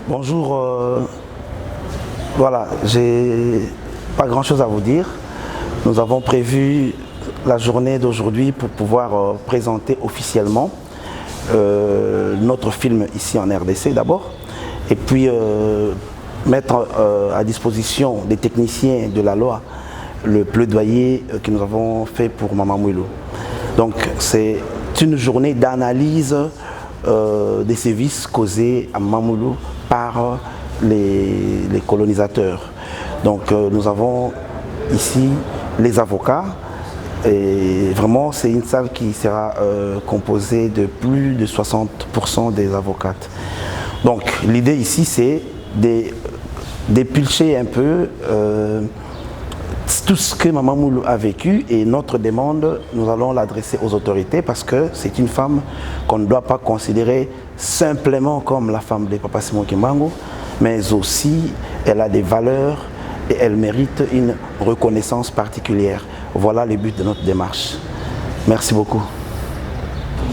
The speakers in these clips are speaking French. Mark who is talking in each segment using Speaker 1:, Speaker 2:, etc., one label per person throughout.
Speaker 1: Bonjour, voilà, j'ai pas grand chose à vous dire. Nous avons prévu la journée d'aujourd'hui pour pouvoir présenter officiellement notre film ici en RDC d'abord, et puis mettre à disposition des techniciens de la loi le plaidoyer que nous avons fait pour Maman Mouilou. Donc c'est une journée d'analyse des sévices causés à Maman Mouilou par les colonisateurs. Donc nous avons ici les avocats, et vraiment c'est une salle qui sera composée de plus de 60% des avocates. Donc l'idée ici c'est d'éplucher un peu tout ce que Maman Mouilou a vécu, et notre demande, nous allons l'adresser aux autorités parce que c'est une femme qu'on ne doit pas considérer simplement comme la femme de Papa Simon Kimbangu, mais aussi elle a des valeurs et elle mérite une reconnaissance particulière. Voilà le but de notre démarche. Merci beaucoup.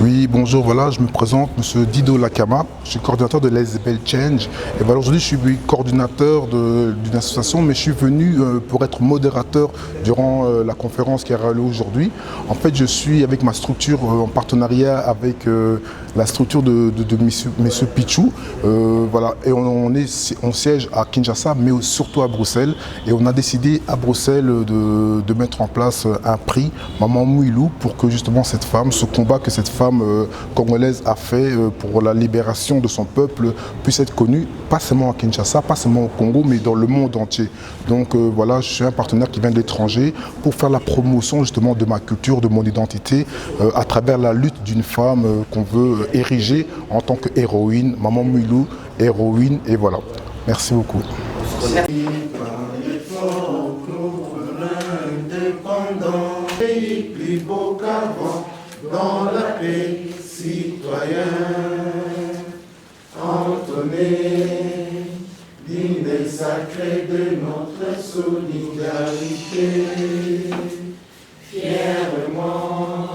Speaker 2: Oui, bonjour, voilà, je me présente, M. Dido Lakama, je suis coordinateur de l'Esbel Change. Et voilà, aujourd'hui, je suis coordinateur d'une association, mais je suis venu pour être modérateur durant la conférence qui aura lieu aujourd'hui. En fait, je suis avec ma structure en partenariat avec la structure de M. Pichou. Voilà, et on siège à Kinshasa, mais surtout à Bruxelles. Et on a décidé à Bruxelles de mettre en place un prix, Maman Mouilou, pour que justement cette femme, ce combat que cette femme congolaise a fait pour la libération de son peuple puisse être connue, pas seulement à Kinshasa, pas seulement au Congo, mais dans le monde entier. Donc voilà, je suis un partenaire qui vient de l'étranger pour faire la promotion justement de ma culture, de mon identité, à travers la lutte d'une femme qu'on veut ériger en tant qu'héroïne, Maman Mouilou, héroïne, et voilà. Merci beaucoup.
Speaker 3: Plus beau qu'avant, dans la paix citoyenne, entonné l'hymne sacré de notre solidarité, fièrement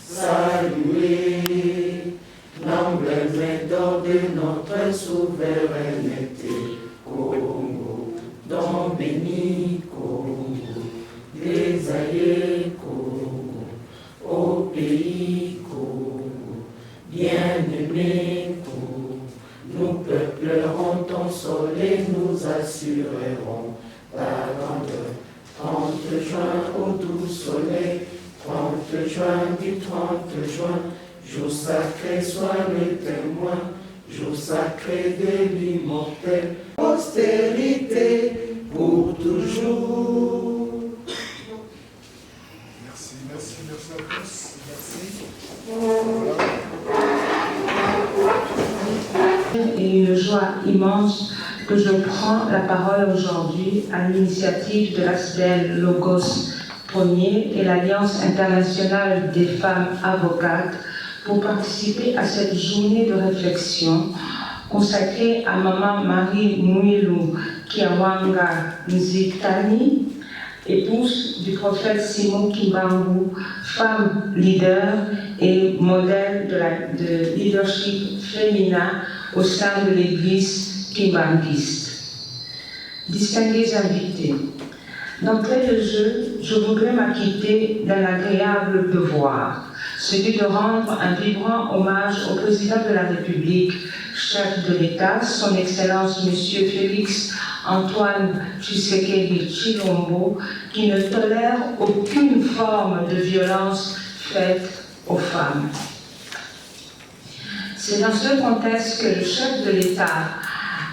Speaker 3: saluer l'emblème d'or de notre souveraineté, Congo, don béni Congo, des alliés Congo, au pays Congo, bien-aimé Congo, nous peuplerons ton sol et nous assurerons ta grandeur. 30 juin au doux soleil, 30 juin du 30 juin, jour sacré soit le témoin, jour sacré de l'immortel, postérité pour toujours.
Speaker 2: Merci à tous. Merci.
Speaker 4: Et une joie immense que je prends la parole aujourd'hui à l'initiative de l'ASBEL Logos 1er et l'Alliance internationale des femmes avocates pour participer à cette journée de réflexion consacrée à Maman Marie Mouilou Kiawanga Nzitani, épouse du prophète Simon Kimbangu, femme leader et modèle de leadership féminin au sein de l'église kimbanguiste. Distingués invités, d'entrée de jeu, je voudrais m'acquitter d'un agréable devoir, celui de rendre un vibrant hommage au président de la République, chef de l'État, son Excellence Monsieur Félix Antoine Tshisekedi Tshilombo, qui ne tolère aucune forme de violence faite aux femmes. C'est dans ce contexte que le chef de l'État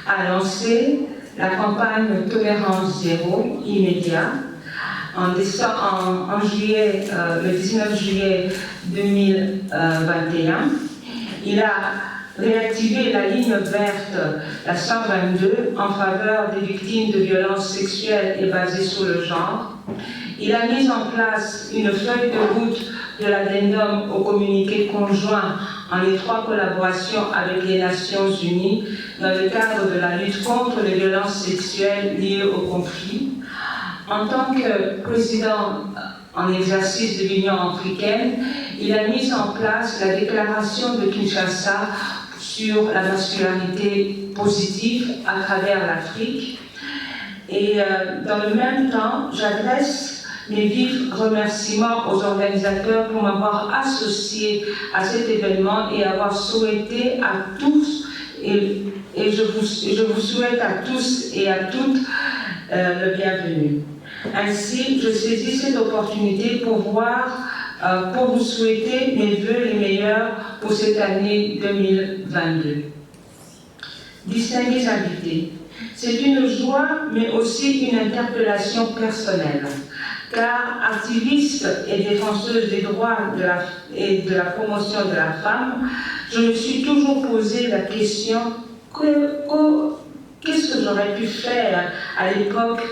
Speaker 4: a lancé la campagne Tolérance Zéro immédiat en juillet, le 19 juillet 2021. Il a réactivé la ligne verte, la 122, en faveur des victimes de violences sexuelles et basées sur le genre. Il a mis en place une feuille de route de l'addendum au communiqué conjoint en étroite collaboration avec les Nations Unies dans le cadre de la lutte contre les violences sexuelles liées au conflit. En tant que président en exercice de l'Union africaine, il a mis en place la déclaration de Kinshasa sur la masculinité positive à travers l'Afrique. Et dans le même temps, j'adresse mes vifs remerciements aux organisateurs pour m'avoir associé à cet événement et avoir souhaité à tous, et je vous souhaite à tous et à toutes le bienvenu. Ainsi, je saisis cette opportunité pour vous souhaiter mes vœux les meilleurs pour cette année 2022. Distingués invités, c'est une joie, mais aussi une interpellation personnelle, car activiste et défenseuse des droits et de la promotion de la femme, je me suis toujours posé la question qu'est-ce que j'aurais pu faire à l'époque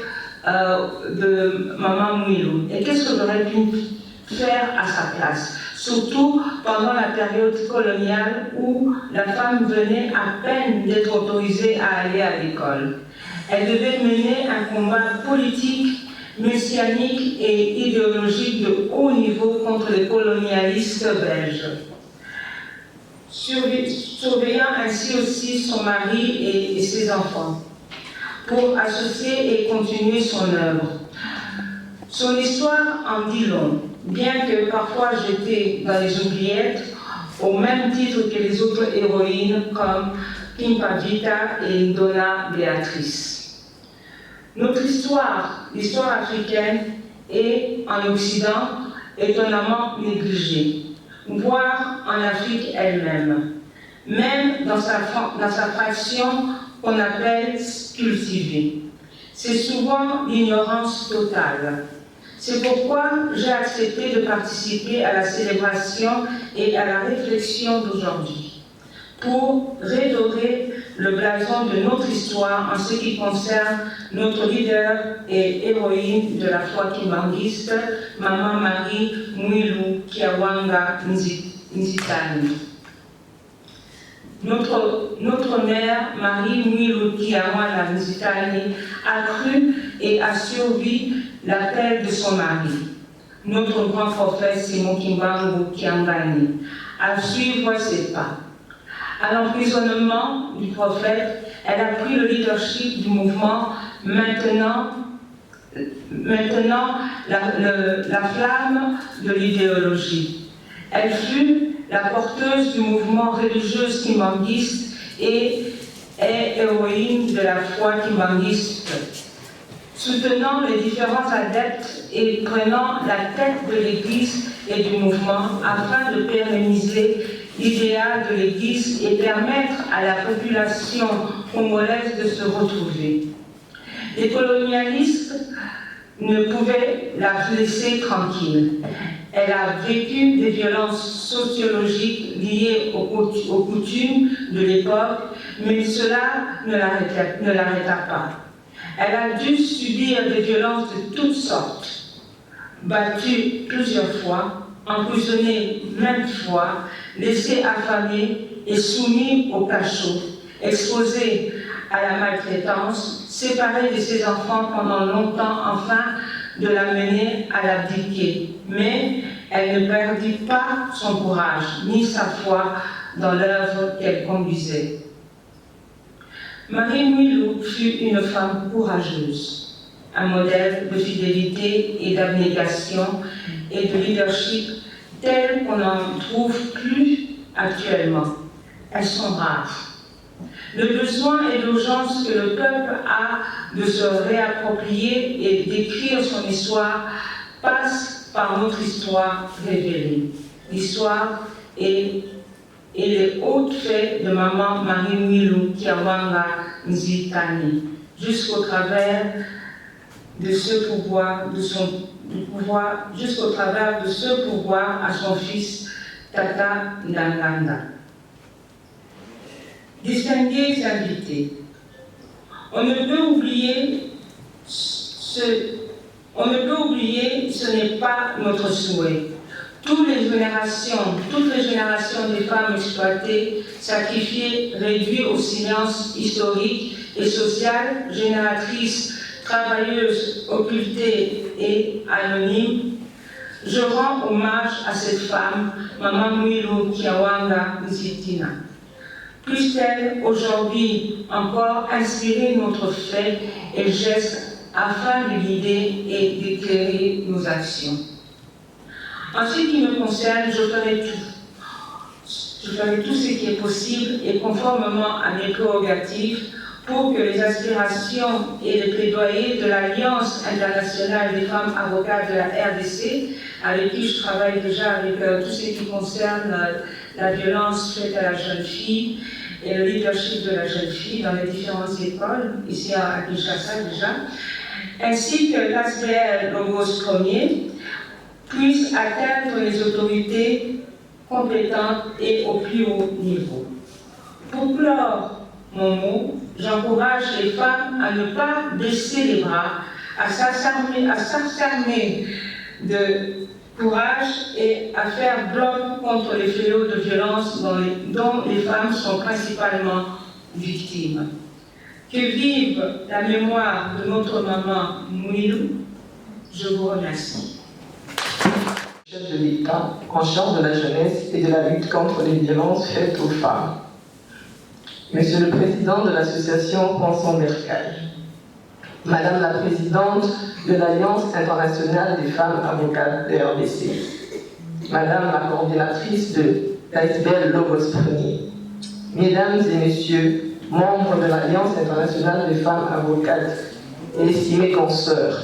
Speaker 4: de Maman Mwilou, et qu'est-ce que j'aurais pu faire à sa place, surtout pendant la période coloniale où la femme venait à peine d'être autorisée à aller à l'école. Elle devait mener un combat politique, messianique et idéologique de haut niveau contre les colonialistes belges, surveillant ainsi aussi son mari et ses enfants, pour associer et continuer son œuvre. Son histoire en dit long, bien que parfois jetée dans les oubliettes, au même titre que les autres héroïnes comme Kimpavita et Donna Béatrice. Notre histoire, l'histoire africaine, est en Occident étonnamment négligée, voire en Afrique elle-même, même dans sa fraction qu'on appelle cultivée. C'est souvent l'ignorance totale. C'est pourquoi j'ai accepté de participer à la célébration et à la réflexion d'aujourd'hui, pour redorer le blason de notre histoire en ce qui concerne notre leader et héroïne de la foi kimbanguiste, Maman Marie Mwilou Kiawanga Nzitani. Notre mère, Marie Mwilou Kiawanga Nzitani, a cru et a survécu l'appel de son mari, notre grand prophète Simon Kimbangu Kiangani, à suivre ses pas. À l'emprisonnement du prophète, elle a pris le leadership du mouvement, maintenant la flamme de l'idéologie. Elle fut la porteuse du mouvement religieux kimbanguiste et est héroïne de la foi kimbanguiste, soutenant les différents adeptes et prenant la tête de l'Église et du mouvement afin de pérenniser l'idéal de l'Église et permettre à la population congolaise de se retrouver. Les colonialistes ne pouvaient la laisser tranquille. Elle a vécu des violences sociologiques liées aux coutumes de l'époque, mais cela ne l'arrêta pas. Elle a dû subir des violences de toutes sortes, battue plusieurs fois, emprisonnée maintes fois, laissée affamée et soumise au cachot, exposée à la maltraitance, séparée de ses enfants pendant longtemps, afin de la mener à l'abdiquer. Mais elle ne perdit pas son courage, ni sa foi dans l'œuvre qu'elle conduisait. Marie Mwilou fut une femme courageuse, un modèle de fidélité et d'abnégation et de leadership tel qu'on n'en trouve plus actuellement. Elles sont rares. Le besoin et l'urgence que le peuple a de se réapproprier et d'écrire son histoire passe par notre histoire révélée. L'histoire et les hautes faits de Maman Marie Mwilou Kiawanga Nzitani, jusqu'au travers de ce pouvoir, jusqu'au travers de ce pouvoir à son fils Tata Ndanganda. Distingués invités, on ne peut oublier, ce n'est pas notre souhait. Toutes les générations des femmes exploitées, sacrifiées, réduites au silence historique et social, génératrices, travailleuses, occultées et anonymes, je rends hommage à cette femme, Maman Mwilou Kiawanga Nzitina. Puisse-t-elle aujourd'hui encore inspirer notre fait et gestes afin de guider et d'éclairer nos actions. En ce qui me concerne, je ferai tout. Je ferai tout ce qui est possible et conformément à mes prérogatives pour que les aspirations et les plaidoyers de l'Alliance internationale des femmes avocates de la RDC, avec qui je travaille déjà avec tout ce qui concerne la violence faite à la jeune fille et le leadership de la jeune fille dans les différentes écoles, ici à Kinshasa déjà, ainsi que l'ASBL Logos Premier, puisse atteindre les autorités compétentes et au plus haut niveau. Pour clore mon mot, j'encourage les femmes à ne pas baisser les bras, à s'armer de courage et à faire bloc contre les fléaux de violence dont les femmes sont principalement victimes. Que vive la mémoire de notre maman Mouilou. Je vous remercie.
Speaker 5: Chef de l'État en charge de la jeunesse et de la lutte contre les violences faites aux femmes. Monsieur le Président de l'association Pensons Bercail, Madame la Présidente de l'Alliance internationale des femmes avocates de RDC, Madame la coordinatrice de l'ASBL Logos Premier, Mesdames et Messieurs, membres de l'Alliance internationale des femmes avocates et estimés consoeurs,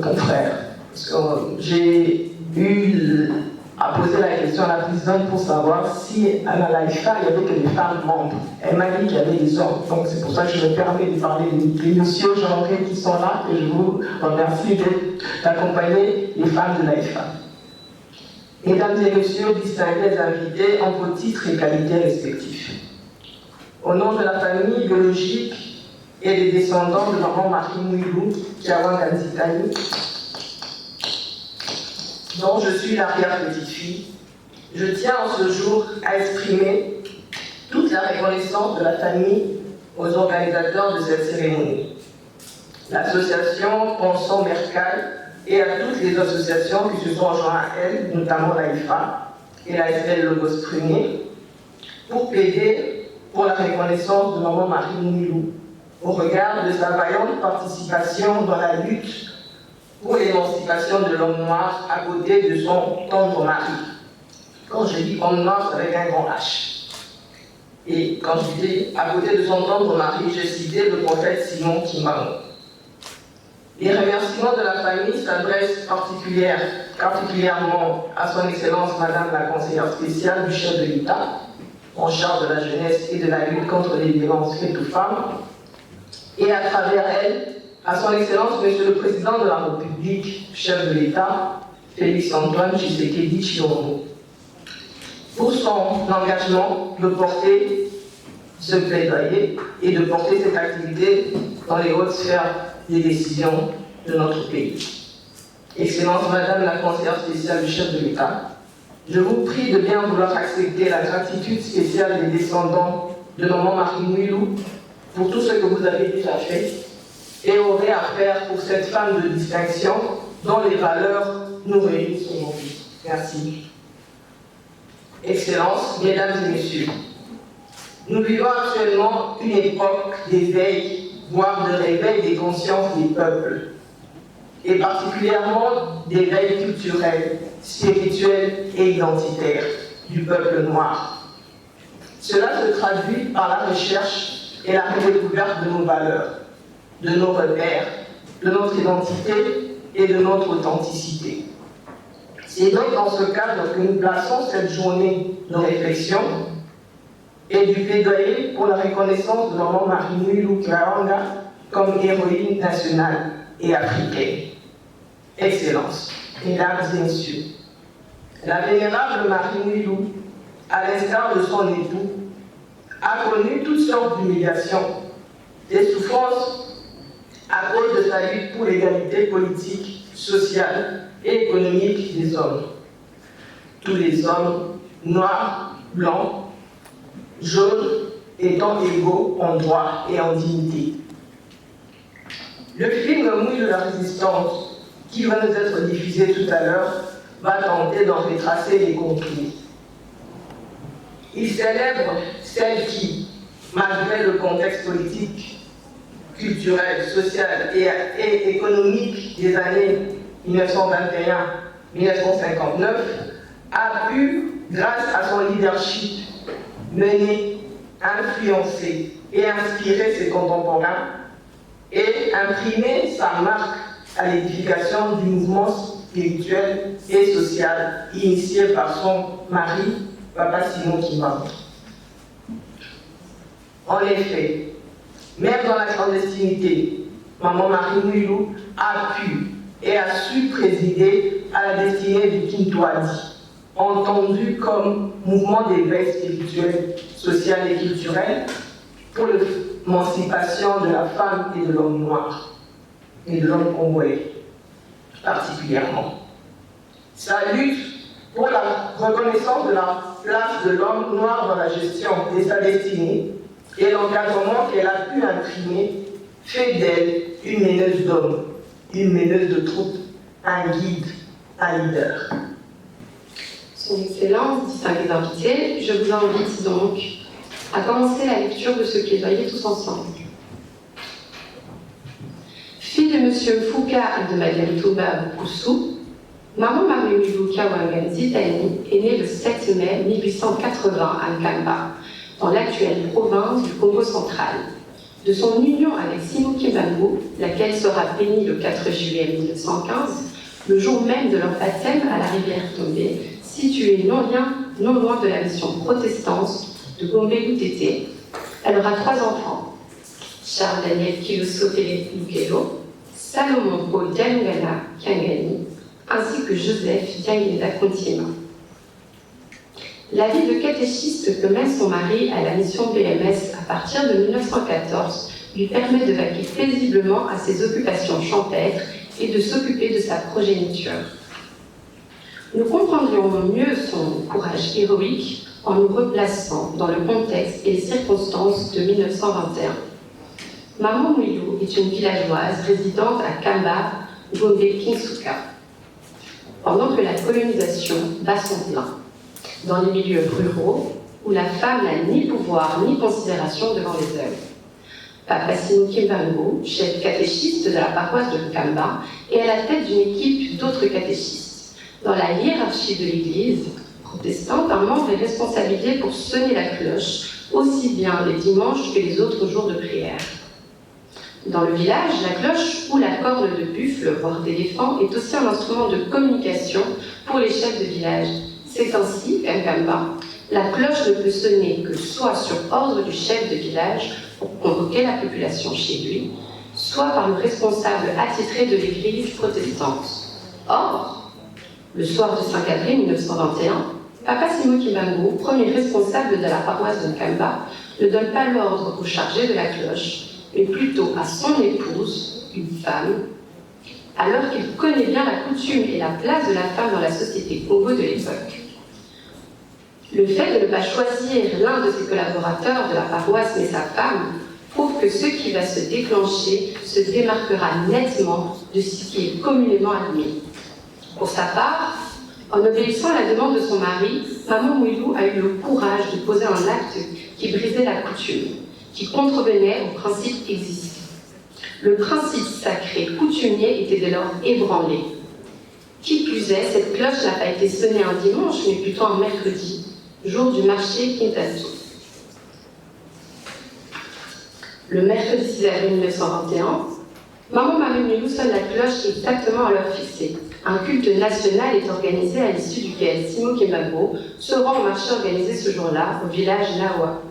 Speaker 5: confrères, parce que j'ai eu à poser la question à la présidente pour savoir si à la LAIFA, il n'y avait que des femmes membres. Elle m'a dit qu'il y avait des hommes. Donc c'est pour ça que je me permets de parler des messieurs genrés qui sont là, et je vous remercie d'accompagner les femmes de l'AIFA. Mesdames et messieurs, distingués invités en vos titres et qualités respectifs. Au nom de la famille biologique et des descendants de maman Marie Mouilou, Kiawanganzitani, dont je suis l'arrière-petite-fille, je tiens en ce jour à exprimer toute la reconnaissance de la famille aux organisateurs de cette cérémonie, l'association Pensons Bercail et à toutes les associations qui se sont jointes à elle, notamment l'AIFA et l'ASBL Logos Premier, pour plaider pour la reconnaissance de maman Marie Mouilou au regard de sa vaillante participation dans la lutte pour l'émancipation de l'homme noir à côté de son tendre mari. Quand je dis homme noir, c'est avec un grand H. Et quand je dis à côté de son tendre mari, j'ai cité le prophète Simon Kimbangu. Les remerciements de la famille s'adressent particulièrement à son Excellence Madame la conseillère spéciale du chef de l'État, en charge de la jeunesse et de la lutte contre les violences faites aux femmes, et à travers elle, à son Excellence Monsieur le Président de la République, chef de l'État, Félix Antoine Tshisekedi Tshilombo, pour son engagement de porter ce plaidoyer et de porter cette activité dans les hautes sphères des décisions de notre pays. Excellence Madame la conseillère spéciale du chef de l'État, je vous prie de bien vouloir accepter la gratitude spéciale des descendants de maman Marie Mouilou pour tout ce que vous avez déjà fait et aurez à faire pour cette femme de distinction dont les valeurs nous réunissent aujourd'hui. Merci. Excellences, Mesdames et Messieurs, nous vivons actuellement une époque d'éveil, voire de réveil des consciences des peuples, et particulièrement d'éveil culturel, spirituel et identitaire du peuple noir. Cela se traduit par la recherche et la redécouverte de nos valeurs, de nos repères, de notre identité et de notre authenticité. C'est donc dans ce cadre que nous plaçons cette journée de réflexion et du plaidoyer pour la reconnaissance de maman Marie Mouilou Kiawangan comme héroïne nationale et africaine. Excellences, Mesdames et Messieurs, la vénérable Marie Mouilou, à l'instar de son époux, a connu toutes sortes d'humiliations, des souffrances à cause de sa lutte pour l'égalité politique, sociale et économique des hommes. Tous les hommes, noirs, blancs, jaunes, étant égaux en droit et en dignité. Le film Mouille de la résistance, qui va nous être diffusé tout à l'heure, va tenter d'en retracer les contours. Il célèbre celles qui, malgré le contexte politique, culturel, social et économique des années 1921-1959, a pu, grâce à son leadership, mener, influencer et inspirer ses contemporains et imprimer sa marque à l'édification du mouvement spirituel et social initié par son mari, Papa Simon Kimbangu. En effet, même dans la clandestinité, Maman Marie Mouilou a pu et a su présider à la destinée du Kintwadi, entendu comme mouvement d'éveil spirituel, social et culturel pour l'émancipation de la femme et de l'homme noir, et de l'homme congolais particulièrement. Sa lutte pour la reconnaissance de la place de l'homme noir dans la gestion de sa destinée et l'encadrement qu'elle a pu imprimer fait d'elle une meneuse d'hommes, une meneuse de troupes, un guide, un leader.
Speaker 6: Son Excellence, distingués invités, je vous invite donc à commencer la lecture de ce plaidoyer tous ensemble. Fille de M. Fouka et de Madame Touba Boussou, Maman Marie Mouilou Kawanganzi Tani est née le 7 mai 1880 à Nkamba, dans l'actuelle province du Congo central. De son union avec Simon Kimbangu, laquelle sera bénie le 4 juillet 1915, le jour même de leur baptême à la rivière Tombé, située non loin de la mission protestante de Gombe-Goutete. Elle aura 3 enfants, Charles Daniel Kilosotele Lukelo, Salomon Paul Diangana Kiangani, ainsi que Joseph Diangenda Kontiema. La vie de catéchiste que mène son mari à la mission PMS à partir de 1914 lui permet de vaquer paisiblement à ses occupations champêtres et de s'occuper de sa progéniture. Nous comprendrions mieux son courage héroïque en nous replaçant dans le contexte et les circonstances de 1921. Maman Mouilou est une villageoise résidente à Kamba, Gombe-Kinsuka, pendant que la colonisation bat son plein, dans les milieux ruraux où la femme n'a ni pouvoir ni considération devant les hommes. Papa Simon Kimbangu, chef catéchiste de la paroisse de Kamba, est à la tête d'une équipe d'autres catéchistes. Dans la hiérarchie de l'Église protestante, un membre est responsabilisé pour sonner la cloche, aussi bien les dimanches que les autres jours de prière. Dans le village, la cloche ou la corne de buffle, voire d'éléphant, est aussi un instrument de communication pour les chefs de village. C'est ainsi qu'à Kamba, la cloche ne peut sonner que soit sur ordre du chef de village pour convoquer la population chez lui, soit par le responsable attitré de l'église protestante. Or, le soir du 5 avril 1921, Papa Simon Kimbangu, premier responsable de la paroisse de Nkamba, ne donne pas l'ordre au chargé de la cloche, mais plutôt à son épouse, une femme, alors qu'il connaît bien la coutume et la place de la femme dans la société Congo de l'époque. Le fait de ne pas choisir l'un de ses collaborateurs de la paroisse mais sa femme prouve que ce qui va se déclencher se démarquera nettement de ce qui est communément admis. Pour sa part, en obéissant à la demande de son mari, Maman Mouilou a eu le courage de poser un acte qui brisait la coutume, qui contrevenait au principe existant. Le principe sacré coutumier était dès lors ébranlé. Qui plus est, cette cloche n'a pas été sonnée un dimanche, mais plutôt un mercredi, jour du marché Kintasu. Le mercredi 6 avril 1921, Maman Marie Mouilou sonne la cloche exactement à l'heure fixée. Un culte national est organisé à l'issue duquel Simon Kimbangu se rend au marché organisé ce jour-là au village Nawa.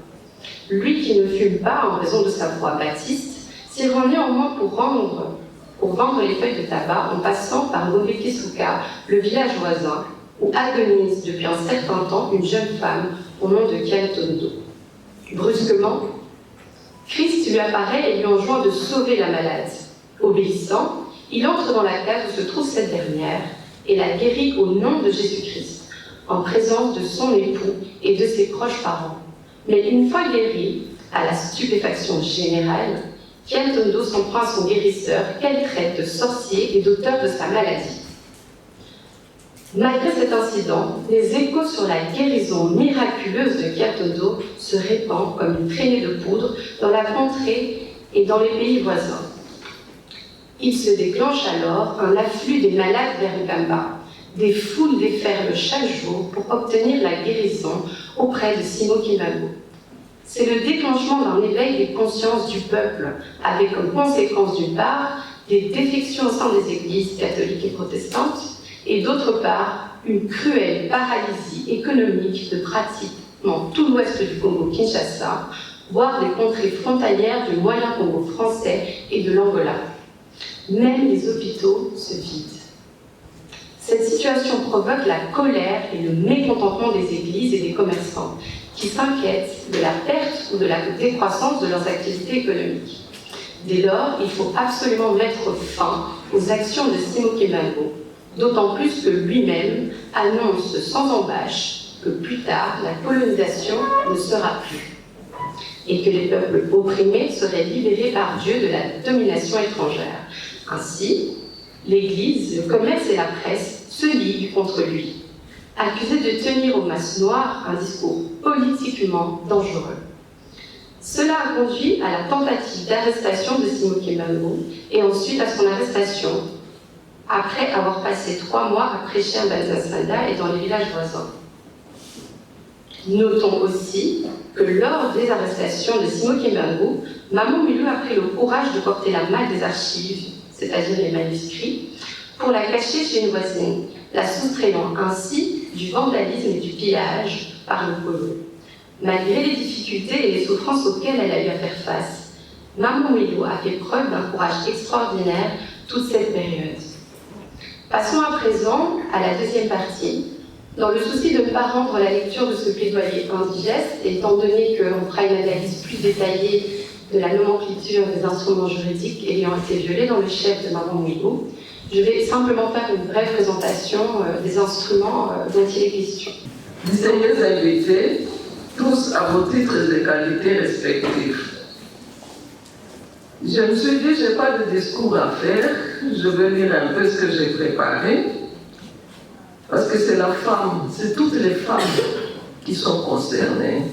Speaker 6: Lui qui ne fume pas en raison de sa foi baptiste, s'y rend néanmoins pour vendre les feuilles de tabac en passant par Gombe-Kisuka, le village voisin, où agonise depuis un certain temps une jeune femme au nom de Kiantondo. Brusquement, Christ lui apparaît et lui enjoint de sauver la malade. Obéissant, il entre dans la case où se trouve cette dernière et la guérit au nom de Jésus-Christ, en présence de son époux et de ses proches parents. Mais une fois guéri, à la stupéfaction générale, Kiantondo s'en prend à son guérisseur, qu'elle traite de sorcier et d'auteur de sa maladie. Malgré cet incident, les échos sur la guérison miraculeuse de Kyatodo se répandent comme une traînée de poudre dans la contrée et dans les pays voisins. Il se déclenche alors un afflux des malades vers Ugamba. Des foules déferlent chaque jour pour obtenir la guérison auprès de Simo Kimbangu. C'est le déclenchement d'un éveil des consciences du peuple, avec comme conséquence d'une part des défections au sein des églises catholiques et protestantes, et d'autre part une cruelle paralysie économique de pratiquement tout l'ouest du Congo-Kinshasa, voire des contrées frontalières du moyen Congo français et de l'Angola. Même les hôpitaux se vident. Cette situation provoque la colère et le mécontentement des églises et des commerçants, qui s'inquiètent de la perte ou de la décroissance de leurs activités économiques. Dès lors, il faut absolument mettre fin aux actions de Simo Kimbangu, d'autant plus que lui-même annonce sans embâche que plus tard, la colonisation ne sera plus, et que les peuples opprimés seraient libérés par Dieu de la domination étrangère. Ainsi, l'Église, le commerce et la presse se liguent contre lui, accusés de tenir aux masses noires un discours politiquement dangereux. Cela a conduit à la tentative d'arrestation de Simo Kimbangu et ensuite à son arrestation, après avoir passé 3 mois à prêcher à Banzasanda et dans les villages voisins. Notons aussi que lors des arrestations de Simo Kimbangu, Maman Mulou a pris le courage de porter la malle des archives, c'est-à-dire les manuscrits, pour la cacher chez une voisine, la soustrayant ainsi du vandalisme et du pillage par le colon. Malgré les difficultés et les souffrances auxquelles elle a eu à faire face, Maman Mulou a fait preuve d'un courage extraordinaire toute cette période. Passons à présent à la deuxième partie. Dans le souci de ne pas rendre la lecture de ce plaidoyer indigeste, et étant donné qu'on fera une analyse plus détaillée de la nomenclature des instruments juridiques ayant été violés dans le chef de Maman Mulou, je vais simplement faire une brève présentation des instruments dont il est question.
Speaker 7: Distingués invités, tous à vos titres et qualités respectifs. Je me suis dit, je n'ai pas de discours à faire, je vais lire un peu ce que j'ai préparé, parce que c'est la femme, c'est toutes les femmes qui sont concernées.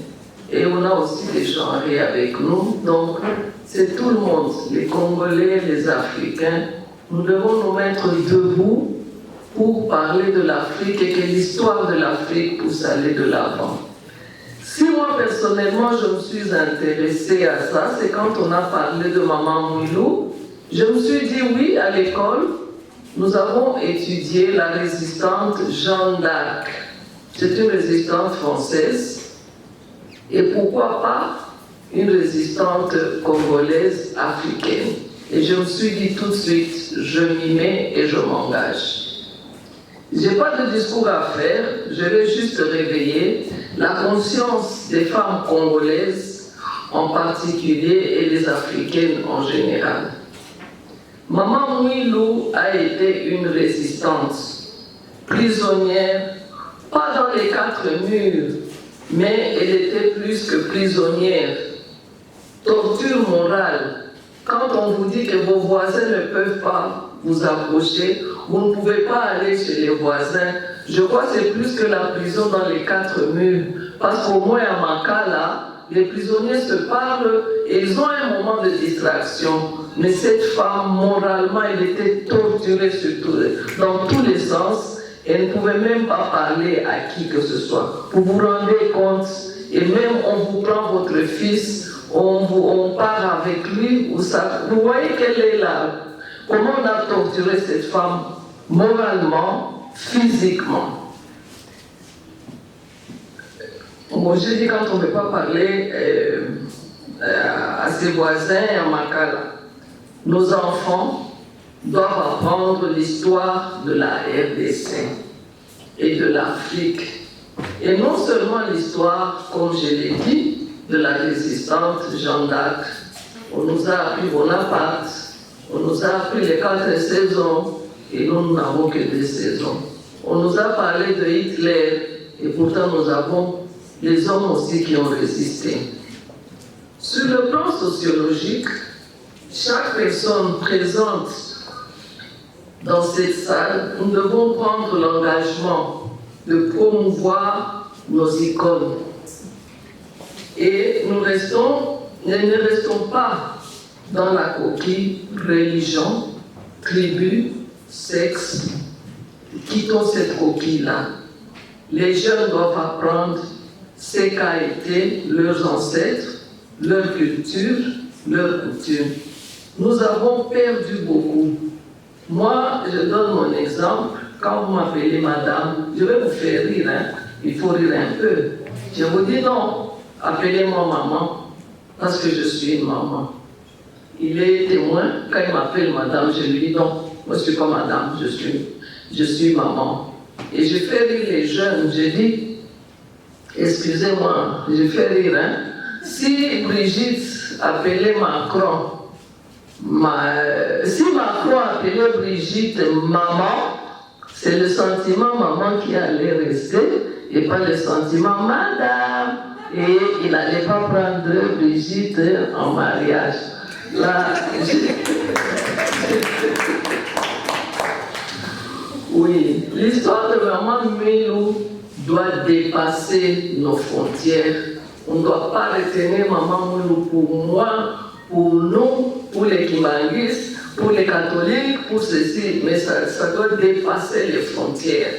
Speaker 7: Et on a aussi des genrés avec nous, donc c'est tout le monde, les Congolais, les Africains. Nous devons nous mettre debout pour parler de l'Afrique et que l'histoire de l'Afrique puisse aller de l'avant. Si moi personnellement je me suis intéressée à ça, c'est quand on a parlé de Maman Mulou, je me suis dit oui, à l'école, nous avons étudié la résistante Jeanne d'Arc. C'est une résistante française. Et pourquoi pas une résistante congolaise africaine. Et je me suis dit tout de suite, je m'y mets et je m'engage. Je n'ai pas de discours à faire, je vais juste réveiller la conscience des femmes congolaises en particulier et des africaines en général. Maman Mulou a été une résistante, prisonnière, pas dans les 4 murs, mais elle était plus que prisonnière. Torture morale. Quand on vous dit que vos voisins ne peuvent pas vous approcher, vous ne pouvez pas aller chez les voisins. Je crois que c'est plus que la prison dans les 4 murs. Parce qu'au moins à Makala, les prisonniers se parlent et ils ont un moment de distraction. Mais cette femme, moralement, elle était torturée dans tous les sens. Elle ne pouvait même pas parler à qui que ce soit. Vous vous rendez compte, et même on vous prend votre fils, on part avec lui, vous voyez qu'elle est là. Comment on a torturé cette femme moralement, physiquement. Moi, je dis quand on ne peut pas parler à ses voisins à Makala, nos enfants doivent apprendre l'histoire de la RDC et de l'Afrique. Et non seulement l'histoire, comme je l'ai dit, de la résistante Jeanne d'Arc. On nous a appris Bonaparte, on nous a appris les 4 saisons, et nous n'avons que 2 saisons. On nous a parlé de Hitler, et pourtant nous avons les hommes aussi qui ont résisté. Sur le plan sociologique, chaque personne présente dans cette salle, nous devons prendre l'engagement de promouvoir nos icônes. Et nous ne restons pas dans la coquille religion, tribu, sexe. Quittons cette coquille-là. Les jeunes doivent apprendre ce qu'a été leurs ancêtres, leur culture, leurs coutumes. Nous avons perdu beaucoup. Moi, je donne mon exemple. Quand vous m'appelez madame, je vais vous faire rire, hein? Il faut rire un peu. Je vous dis non, appelez-moi maman, parce que je suis une maman. Il est témoin, quand il m'appelle madame, je lui dis non, moi je ne suis pas madame, je suis maman. Et je fais rire les jeunes, je dis, excusez-moi, je fais rire, hein? Si Brigitte appelait Macron, si Macron appelait Brigitte maman, c'est le sentiment maman qui allait rester et pas le sentiment madame. Et il n'allait pas prendre Brigitte en mariage. Là, oui, l'histoire de maman Milou doit dépasser nos frontières. On ne doit pas retenir maman Milou pour moi, pour nous, pour les Kimangis, pour les catholiques, pour ceci, mais ça doit dépasser les frontières.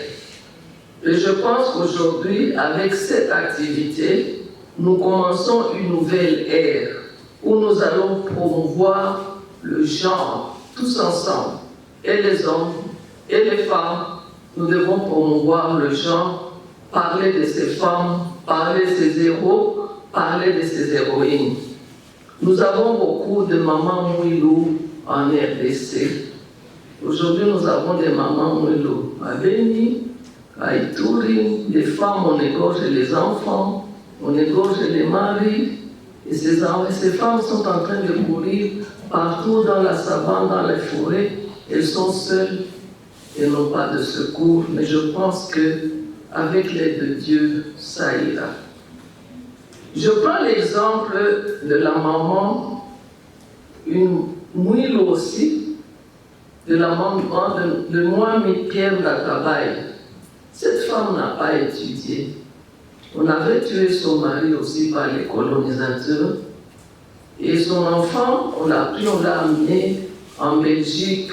Speaker 7: Et je pense qu'aujourd'hui, avec cette activité, nous commençons une nouvelle ère où nous allons promouvoir le genre, tous ensemble, et les hommes, et les femmes. Nous devons promouvoir le genre, parler de ces femmes, parler de ces héros, parler de ces héroïnes. Nous avons beaucoup de mamans Mouilou en RDC. Aujourd'hui, nous avons des mamans Mouilou à Beni, à Ituri, des femmes, on égorge les enfants, on égorge les maris, et ces femmes sont en train de courir partout dans la savane, dans les forêts. Elles sont seules, elles n'ont pas de secours, mais je pense qu'avec l'aide de Dieu, ça ira. Je prends l'exemple de la maman, une Mouilou aussi, de la maman de Mohamed Pierre Dakabaye. Cette femme n'a pas étudié. On avait tué son mari aussi par les colonisateurs. Et son enfant, on l'a amené en Belgique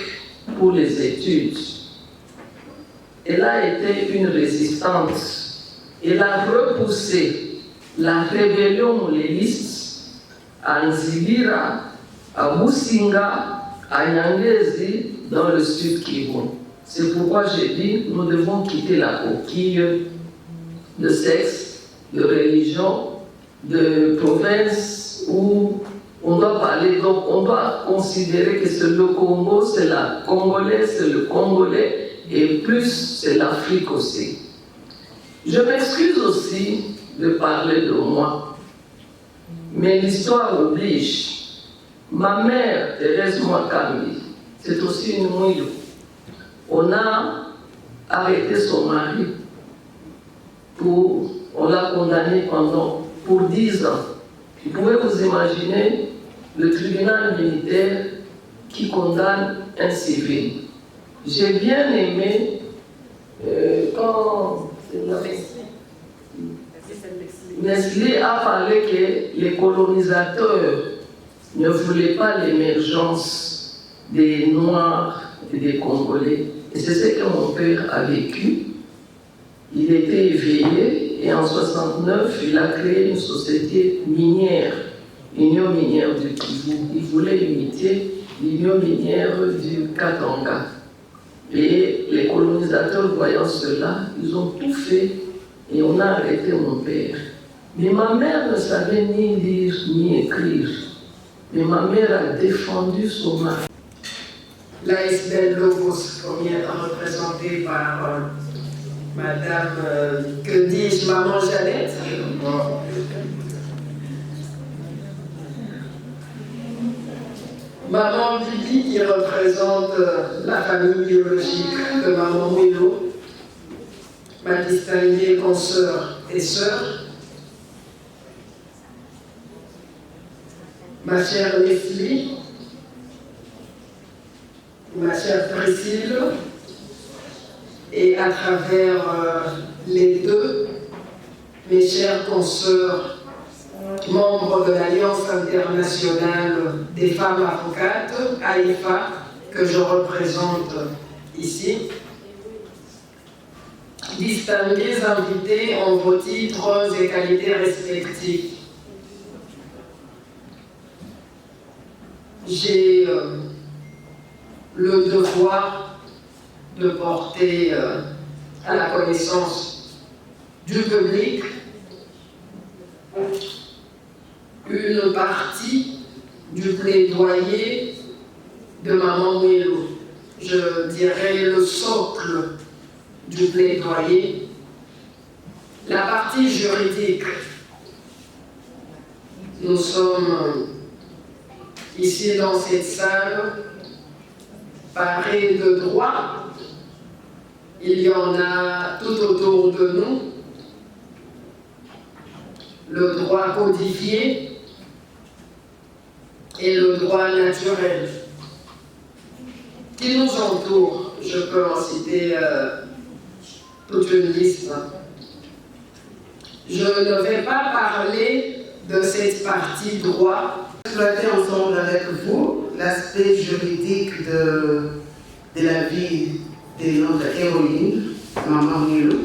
Speaker 7: pour les études. Elle a été une résistante. Elle a repoussé la rébellion mouléliste à Nzibira, à Musinga, à Nyangezi, dans le sud Kivu. C'est pourquoi j'ai dit, nous devons quitter la coquille de sexe, de religion, de province où on doit parler, donc on doit considérer que c'est le Congo, c'est la Congolaise, c'est le Congolais, et plus c'est l'Afrique aussi. Je m'excuse aussi de parler de moi, mais l'histoire oblige. Ma mère, Thérèse Mwakami, c'est aussi une Mouilou. On a arrêté son mari, on l'a condamné pour 10 ans. Vous pouvez vous imaginer le tribunal militaire qui condamne un civil. J'ai bien aimé quand Nestlé a parlé que les colonisateurs ne voulaient pas l'émergence des Noirs et des Congolais. Et c'est ce que mon père a vécu. Il était éveillé et en 1969, il a créé une société minière, l'Union minière du Kivu. Il voulait imiter l'Union minière du Katanga. Et les colonisateurs, voyant cela, ils ont tout fait et on a arrêté mon père. Mais ma mère ne savait ni lire ni écrire. Mais ma mère a défendu son mari.
Speaker 5: La SBL Logos, représentée par Madame, que dis-je, Maman Jeannette. Maman Vivi qui représente la famille biologique de Maman Mouilou, ma distinguée consoeur et sœur. Ma chère Leslie, ma chère Priscille, et à travers les deux, mes chères consoeurs, membres de l'Alliance internationale des femmes avocates, AIFA, que je représente ici, distingués invités en vos titres et qualités respectifs. J'ai le devoir de porter à la connaissance du public une partie du plaidoyer de Maman Mouilou. Je dirais le socle du plaidoyer, la partie juridique. Nous sommes ici dans cette salle parés de droits. Il y en a tout autour de nous. Le droit codifié et le droit naturel qui nous entoure. Je peux en citer toute une liste. Je ne vais pas parler de cette partie droit.
Speaker 8: Exploiter ensemble avec vous l'aspect juridique de la vie de notre héroïne, Maman Mouilou.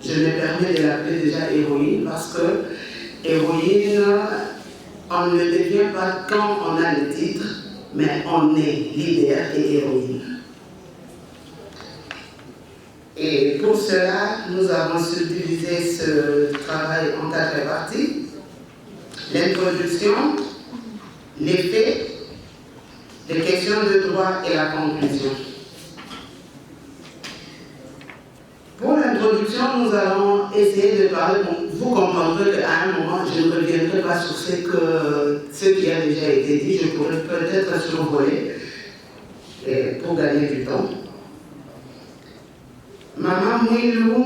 Speaker 8: Je me permets de l'appeler déjà héroïne parce que héroïne, on ne le devient pas quand on a le titre, mais on est leader et héroïne. Et pour cela, nous avons subdivisé ce travail en 4 parties. L'introduction, les faits, les questions de droit et la conclusion. Pour l'introduction, nous allons essayer de parler. Bon, vous comprendrez qu'à un moment, je ne reviendrai pas sur ce qui a déjà été dit. Je pourrais peut-être survoler pour gagner du temps. Maman Mouilou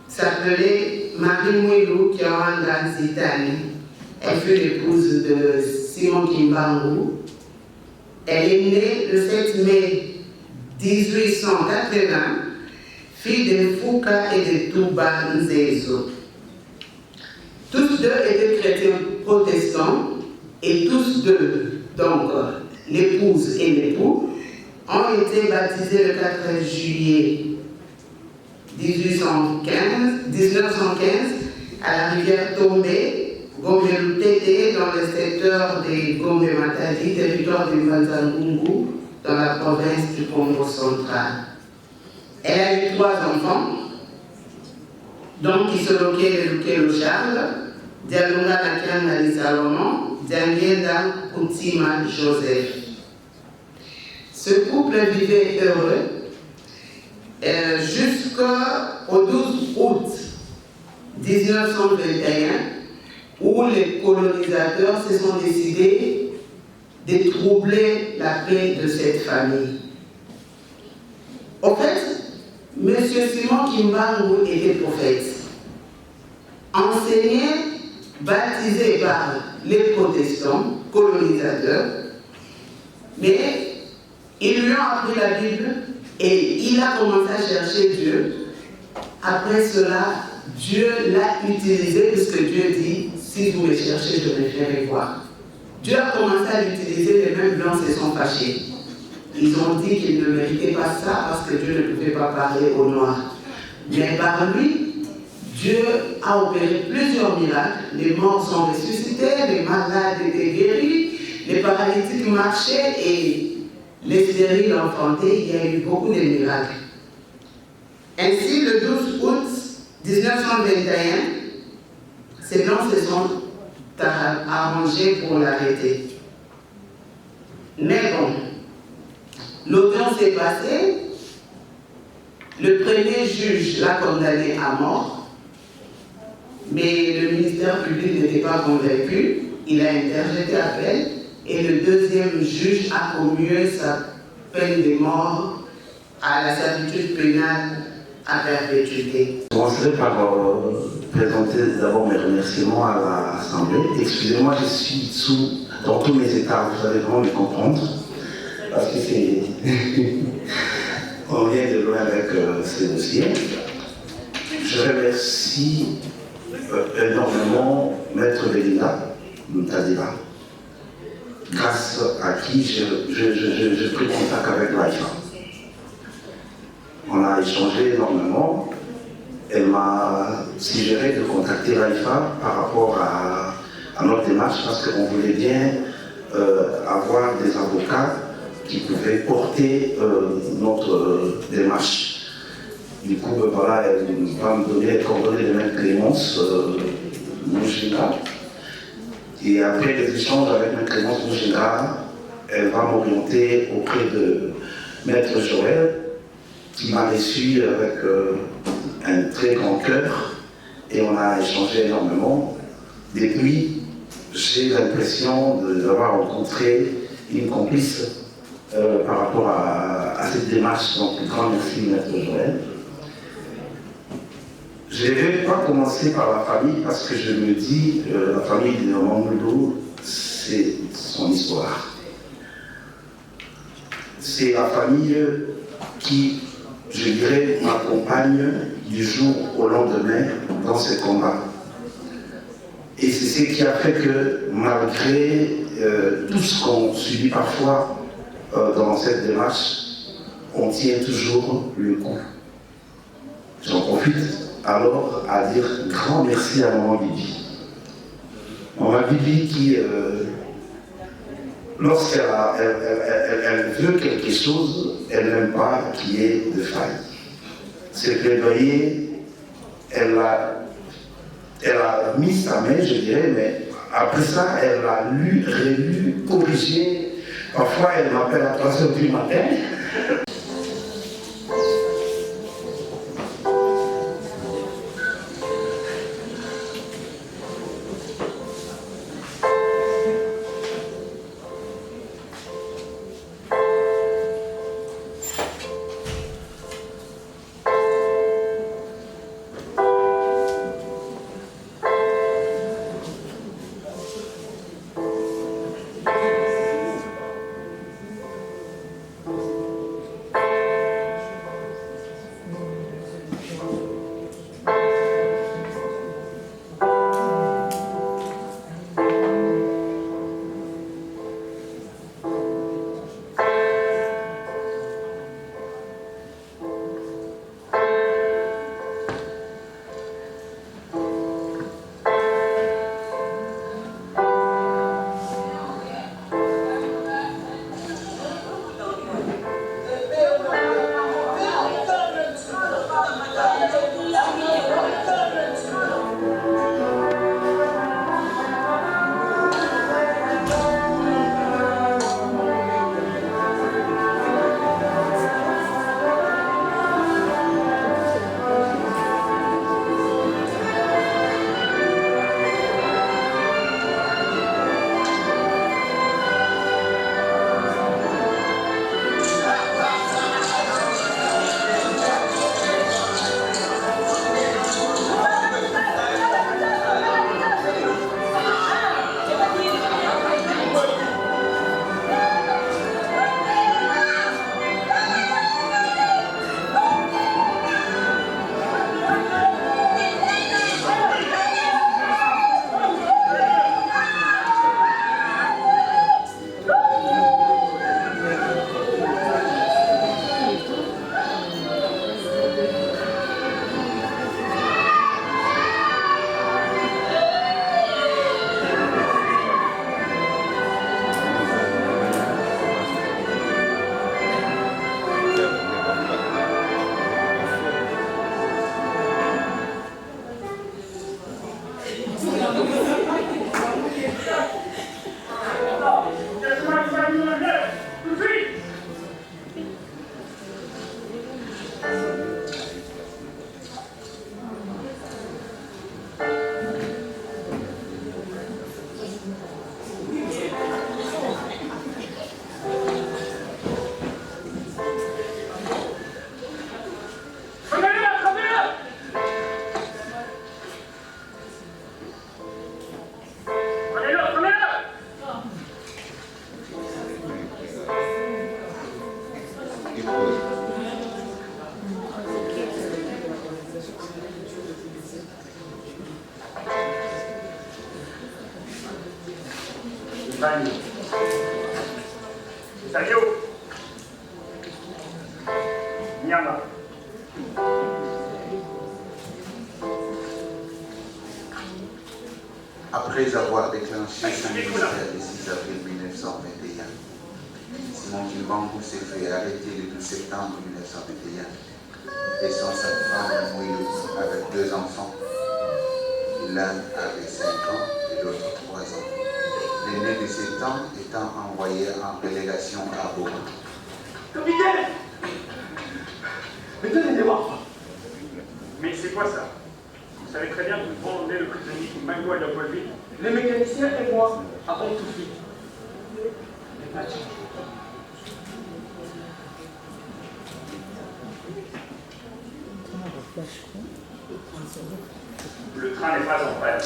Speaker 8: s'appelait Marie Mouilou Kiawanga Zitani. Elle fut l'épouse de Simon Kimbangu. Elle est née le 7 mai 1880, fille de Fouka et de Touba Nzezo. Tous deux étaient chrétiens protestants et tous deux, donc l'épouse et l'époux, ont été baptisés le 4 juillet 1915 à la rivière Tombé, Gombe-Lutete, dans le secteur des Gombe-Matadi, territoire du Mbanzangungu, dans la province du Congo central. Elle a eu 3 enfants, donc Isoloke Lelukelo Charles, Dialunga Nakianga Salomon, Diangienda Koutima Joseph. Ce couple vivait heureux jusqu'au 12 août 1921, où les colonisateurs se sont décidés de troubler la paix de cette famille. En fait, M. Simon Kimbangu était prophète, enseigné, baptisé par les protestants, colonisateurs, mais ils lui ont appris la Bible et il a commencé à chercher Dieu. Après cela, Dieu l'a utilisé puisque Dieu dit, si vous me cherchez, je me ferai voir. Dieu a commencé à l'utiliser, les mêmes blancs se sont fâchés. Ils ont dit qu'ils ne méritaient pas ça parce que Dieu ne pouvait pas parler aux Noirs. Mais par lui, Dieu a opéré plusieurs miracles. Les morts sont ressuscités, les malades étaient guéris, les paralytiques marchaient et les stériles enfantés. Il y a eu beaucoup de miracles. Ainsi, le 12 août 1921, ces blancs se sont arrangés pour l'arrêter. Mais bon, l'audience est passée. Le premier juge l'a condamné à mort, mais le ministère public n'était pas convaincu. Il a interjeté appel et le deuxième juge a commué sa peine de mort à la servitude pénale à perpétuité.
Speaker 1: Je commencerai par présenter d'abord mes remerciements à l'Assemblée. Excusez-moi, je suis sous dans tous mes états, vous allez vraiment me comprendre, parce que c'est... On vient de loin avec ces dossiers. Je remercie énormément Maître Belinda Ntadila, grâce à qui j'ai pris contact avec l'AIFA. On a échangé énormément. Elle m'a suggéré de contacter l'AIFA par rapport à notre démarche, parce qu'on voulait bien avoir des avocats qui pouvaient porter notre démarche. Du coup, voilà, elle va me donner les coordonnées de Maître Clémence Moujinga. Et après les échanges avec Maître Clémence Moujinga, elle va m'orienter auprès de Maître Joël, qui m'a reçu avec un très grand cœur, et on a échangé énormément. Depuis, j'ai l'impression d'avoir rencontré une complice par rapport à cette démarche. Donc, un grand merci, Maître Joël. Je ne vais pas commencer par la famille, parce que je me dis, la famille de Mamoulo, c'est son histoire. C'est la famille qui, je dirais, m'accompagne du jour au lendemain dans ce combat. Et c'est ce qui a fait que, malgré tout ce qu'on subit parfois dans cette démarche, on tient toujours le coup. J'en profite alors à dire grand merci à Maman Bibi. Maman Bibi qui, lorsqu'elle veut quelque chose, elle n'aime pas qu'il y ait de faille. Ce plaidoyer, elle a mis sa main, je dirais, mais après ça, elle a lu, relu, corrigé. Parfois, elle m'appelle à 3h du matin.
Speaker 9: Bani. Sadio. Nyama.
Speaker 10: Après avoir déclenché son ministère le 6 avril 1921, Simon Kimbangu s'est fait arrêter le 12 septembre 1921 et son sa femme Mouilou avec 2 enfants. L'un avait 5 ans et l'autre 3 ans. L'aîné de 7 ans étant envoyé en relégation à Boma.
Speaker 9: Capitaine! Mais tenez-moi! Mais c'est quoi ça? Vous savez très bien que vous vendez le prisonnier Mango à Léopoldville. Les mécaniciens et moi avons tout fait. Le train n'est pas en panne.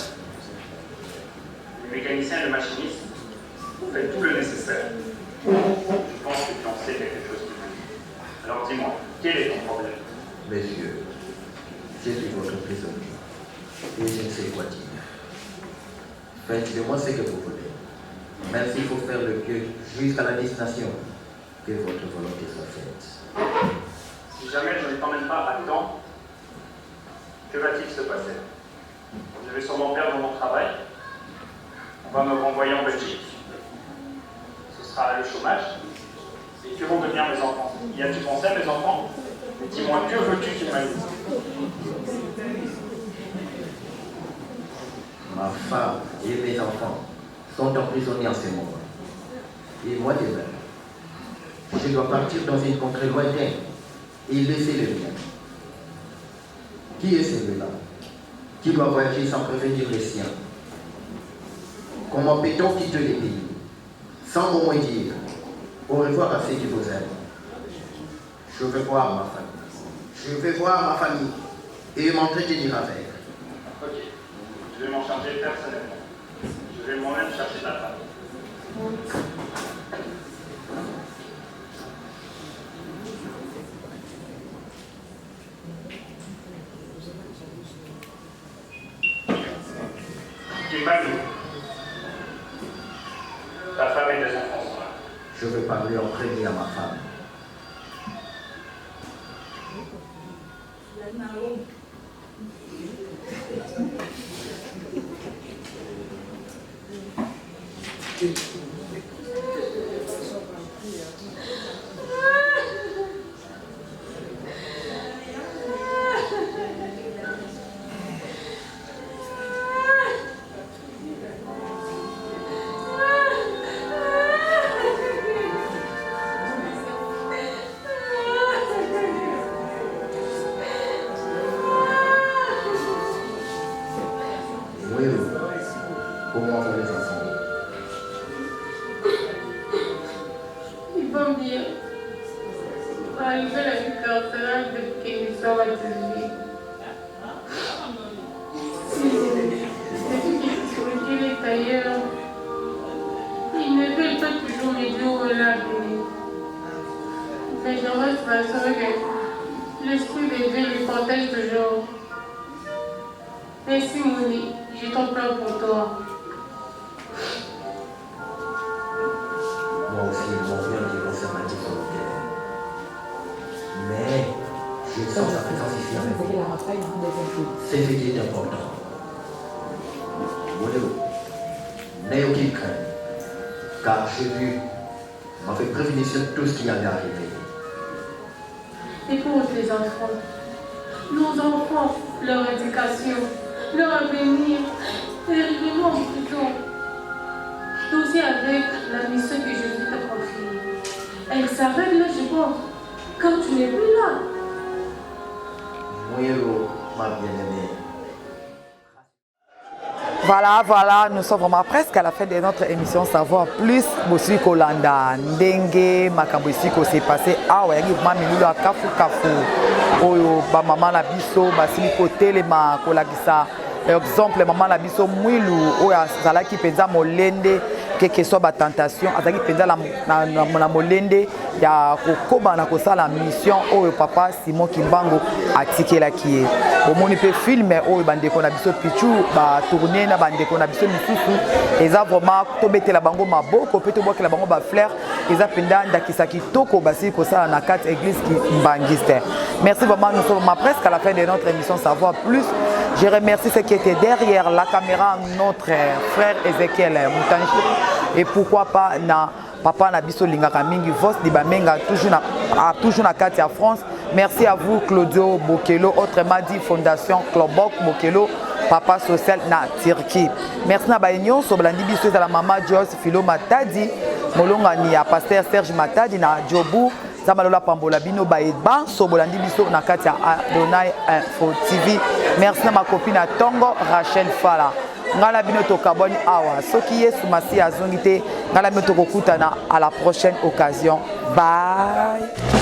Speaker 9: Les mécaniciens et le machiniste ont fait tout le nécessaire. Je pense que tu en sais quelque chose de plus. Alors dis-moi, quel est ton problème?
Speaker 11: Messieurs, je suis votre prisonnier et je ne sais quoi dire. Faites de moi ce que vous voulez, même s'il faut faire le queue jusqu'à la destination, que votre volonté soit faite.
Speaker 9: Si jamais je ne t'emmène pas à temps, que va-t-il se passer? Je vais sûrement perdre mon travail. On va me renvoyer en Belgique. Ce sera le chômage. Et que vont devenir mes enfants? Y as-tu pensé à mes enfants? Dis-moi, que veux-tu qu'ils m'aillent?
Speaker 11: Ma femme et mes enfants sont emprisonnés en ce moment. Et moi de même. Je dois partir dans une contrée lointaine et laisser le mien. Qui est celui-là qui doit voyager sans prévenir les siens? Comment peut-on quitter les pays sans au moins dire au revoir à ceux qui vous aiment? Je veux voir ma famille. Je veux voir ma famille et m'entretenir avec.
Speaker 9: Ok, je vais m'en charger personnellement. Je vais moi-même chercher ta femme. Kimbangu, ta femme et tes enfants sont là.
Speaker 11: Je veux parler en premier à ma femme. Comment vont les enfants?
Speaker 12: Ils vont bien. Arrivé la vie carcérale depuis qu'ils sont baptisés. Depuis qu'ils sont est ailleurs, ils ne veulent pas toujours me dire où est la vie. Mais je reste rassurée que l'esprit de Dieu les protège toujours. Merci Mouni, j'ai ton plan pour toi.
Speaker 11: Moi aussi, mon bien qui concerne la vie volontaire. Mais je sens sa présence ici avec moi. C'est ce qui est important. Moulou, n'ayez aucune crainte, car Jésus m'avait prévenu sur tout ce qui allait arriver.
Speaker 12: Écoute les enfants, nos enfants, leur éducation, leur avenir, évidemment plutôt. Aussi avec la mission que Jésus t'a confiée. Elle s'arrête là, je pense, quand tu n'es plus là.
Speaker 11: Moulou, ma bien-aimée.
Speaker 13: Voilà, nous sommes vraiment presque à la fin de notre émission Savoir Plus. Bosui Kolanda, Ndenge, Makambo ici qu'on s'est passé. Ah ouais, il m'a mis le kafu. Oyo, ba maman la biso, ba sili côté les ma kolagisa. Exemple, maman la biso mouilou, oya zala qui pesa molende. quelle que soit la tentation, azaki penza na molende ya kokoba na kosala mission oyo papa Simon Kimbangu atikela kiye. Bomoni pe film oyo bandeko na biso pichu ba tourner na bandeko na biso misusu eza vraiment tobetela bango maboko pe tobokela bango ba fleur eza penda ndakisa kitoko basi kosala na carte église qui mbangiste. Merci vraiment, nous sommes presque à la fin de notre émission Savoir Plus. Je remercie ceux qui étaient derrière la caméra, notre frère Ezekiel Moutanchi et pourquoi pas na papa na biso lingaka mingi vos di bamenga toujours na carte à France. Merci à vous Claudio Bokelo, autrement dit Fondation Klobok Bokelo, papa social na Turquie. Merci na baignon so blandi biso za la maman Joyce Philo Matadi, molonga ni a pasteur Serge Matadi na Jobu. Zamalola Pambola Bino Baïban, Sobolandi Biso Nakati Adonai Info TV. Merci à ma copine Tongo Rachel Fala. Ngala Bino Tokaboni Awa. Soki Yesu Masi Azongite. Ngala Bino Tokokutana à la prochaine occasion. Bye.